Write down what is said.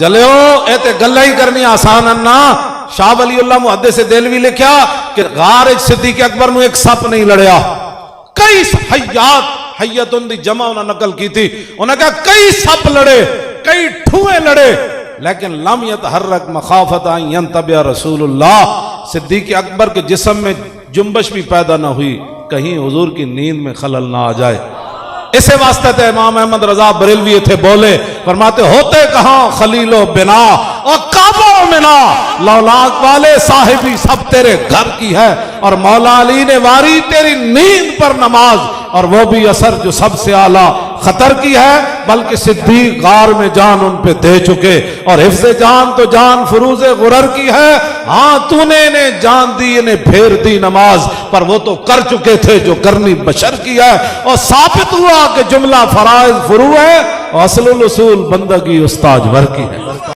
جلیو ایتے گلہ ہی کرنی آسان اننا. شاہ ولی اللہ محدث دہلوی لکھیا کہ غار صدیق اکبر نو ایک سپ نہیں لڑیا. کئی حیاتن دی جمع انہوں نے نقل کی تھی. انہوں نے کہا کئی سپ لڑے, کئی ٹھوئے لڑے, لیکن لم یتحرک مخافت ان ینتبع رسول اللہ. صدیق اکبر کے جسم میں جنبش بھی پیدا نہ ہوئی کہیں حضور کی نیند میں خلل نہ آ جائے. اسے واسطے تھے امام احمد رضا بریلوی تھے بولے, فرماتے ہوتے کہاں خلیل و بنا اور کعبہ و منا, لولاک والے صاحبی سب تیرے گھر کی ہے, اور مولا علی نے واری تیری نیند پر نماز, اور وہ بھی اثر جو سب سے اعلیٰ خطر کی ہے, بلکہ صدیق غار میں جان ان پہ دے چکے, اور حفظ جان تو جان فروز غرر کی ہے. ہاں تو نے انہیں جان دی, انہیں پھیر دی نماز, پر وہ تو کر چکے تھے جو کرنی بشر کی ہے. اور ثابت ہوا کہ جملہ فرائض فرو ہے, اور اصل الاصول بندگی استاج ور کی ہے.